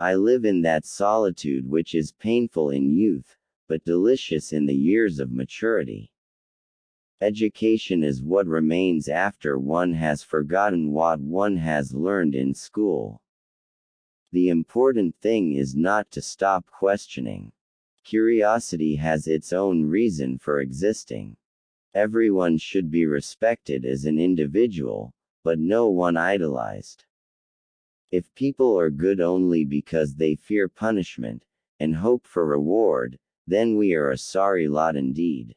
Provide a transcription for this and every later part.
I live in that solitude which is painful in youth, but delicious in the years of maturity. Education is what remains after one has forgotten what one has learned in school. The important thing is not to stop questioning. Curiosity has its own reason for existing. Everyone should be respected as an individual, but no one idolized. If people are good only because they fear punishment, and hope for reward, then we are a sorry lot indeed.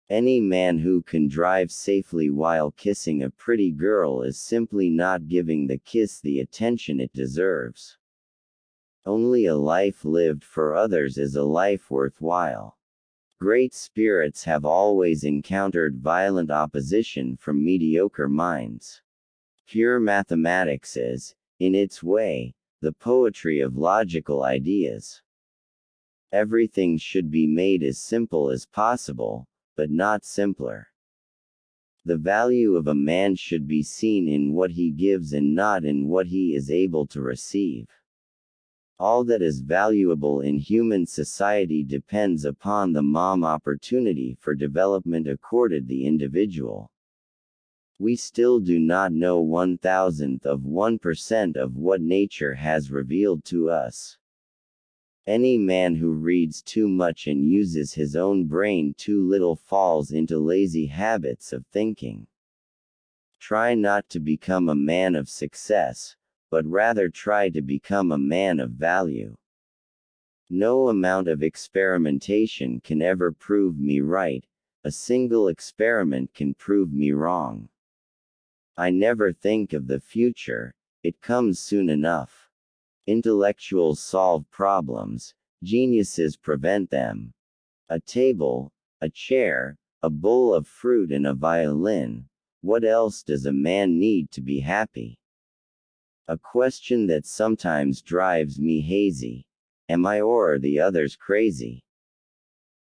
Any man who can drive safely while kissing a pretty girl is simply not giving the kiss the attention it deserves. Only a life lived for others is a life worthwhile. Great spirits have always encountered violent opposition from mediocre minds. Pure mathematics is, in its way, the poetry of logical ideas. Everything should be made as simple as possible, but not simpler. The value of a man should be seen in what he gives and not in what he is able to receive. All that is valuable in human society depends upon the opportunity for development accorded the individual. We still do not know 1,000th of 1% of what nature has revealed to us. Any man who reads too much and uses his own brain too little falls into lazy habits of thinking. Try not to become a man of success, but rather try to become a man of value. No amount of experimentation can ever prove me right, a single experiment can prove me wrong. I never think of the future, it comes soon enough. Intellectuals solve problems, geniuses prevent them. A table, a chair, a bowl of fruit and a violin, what else does a man need to be happy? A question that sometimes drives me hazy. Am I or are the others crazy?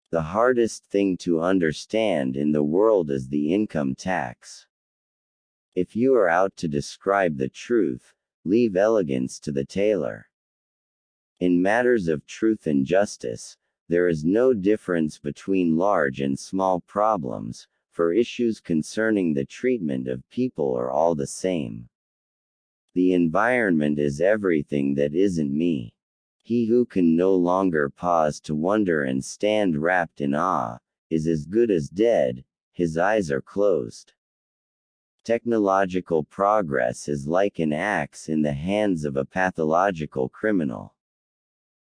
The hardest thing to understand in the world is the income tax. If you are out to describe the truth, leave elegance to the tailor. In matters of truth and justice, there is no difference between large and small problems, for issues concerning the treatment of people are all the same. The environment is everything that isn't me. He who can no longer pause to wonder and stand wrapped in awe, is as good as dead, his eyes are closed. Technological progress is like an axe in the hands of a pathological criminal.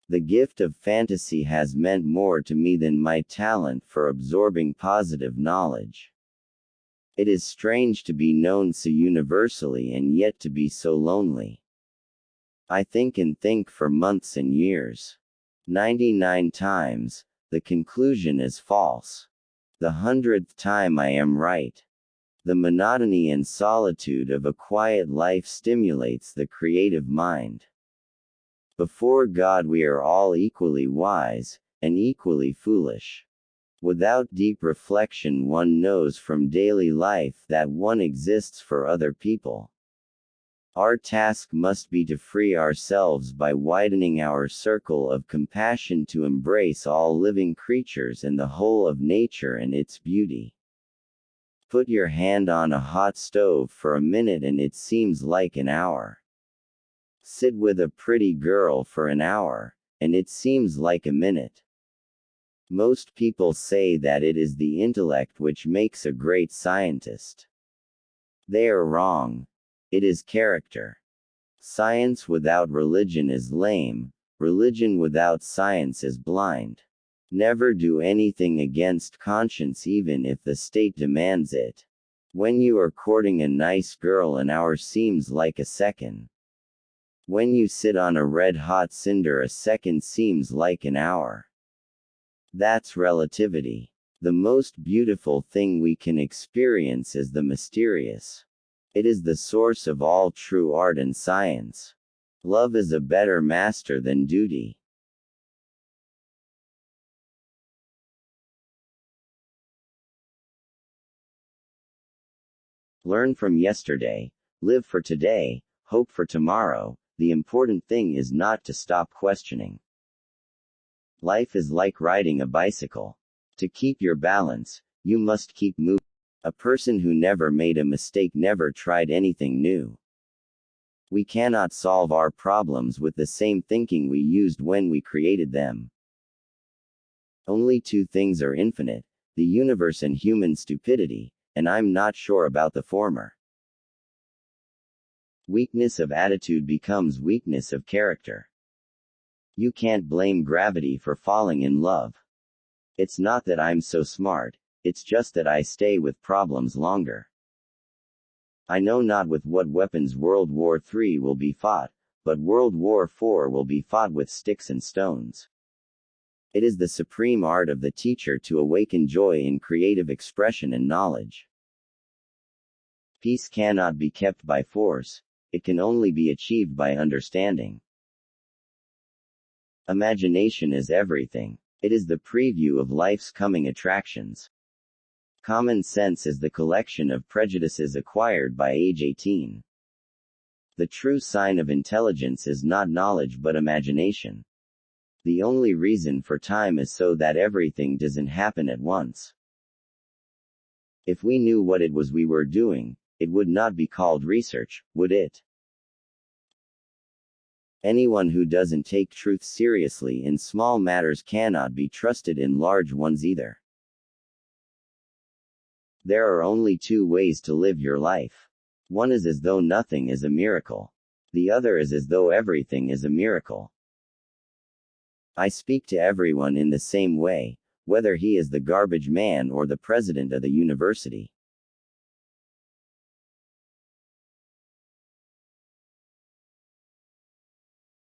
The gift of fantasy has meant more to me than my talent for absorbing positive knowledge. It is strange to be known so universally and yet to be so lonely. I think and think for months and years. 99 times, the conclusion is false. The 100th time I am right. The monotony and solitude of a quiet life stimulates the creative mind. Before God we are all equally wise, and equally foolish. Without deep reflection one knows from daily life that one exists for other people. Our task must be to free ourselves by widening our circle of compassion to embrace all living creatures and the whole of nature and its beauty. Put your hand on a hot stove for a minute and it seems like an hour. Sit with a pretty girl for an hour, and it seems like a minute. Most people say that it is the intellect which makes a great scientist. They are wrong. It is character. Science without religion is lame, religion without science is blind. Never do anything against conscience even if the state demands it. When you are courting a nice girl an hour seems like a second. When you sit on a red-hot cinder a second seems like an hour. That's relativity. The most beautiful thing we can experience is the mysterious. It is the source of all true art and science. Love is a better master than duty. Learn from yesterday, live for today, hope for tomorrow, The important thing is not to stop questioning. Life is like riding a bicycle. To keep your balance, you must keep moving. A person who never made a mistake never tried anything new. We cannot solve our problems with the same thinking we used when we created them. Only two things are infinite: the universe and human stupidity, and I'm not sure about the former. Weakness of attitude becomes weakness of character. You can't blame gravity for falling in love. It's not that I'm so smart, it's just that I stay with problems longer. I know not with what weapons World War III will be fought, but World War IV will be fought with sticks and stones. It is the supreme art of the teacher to awaken joy in creative expression and knowledge. Peace cannot be kept by force, it can only be achieved by understanding. Imagination is everything. It is the preview of life's coming attractions. Common sense is the collection of prejudices acquired by age 18. The true sign of intelligence is not knowledge but imagination. The only reason for time is so that everything doesn't happen at once. If we knew what it was we were doing, it would not be called research, would it? Anyone who doesn't take truth seriously in small matters cannot be trusted in large ones either. There are only two ways to live your life. One is as though nothing is a miracle. The other is as though everything is a miracle. I speak to everyone in the same way, whether he is the garbage man or the president of the university.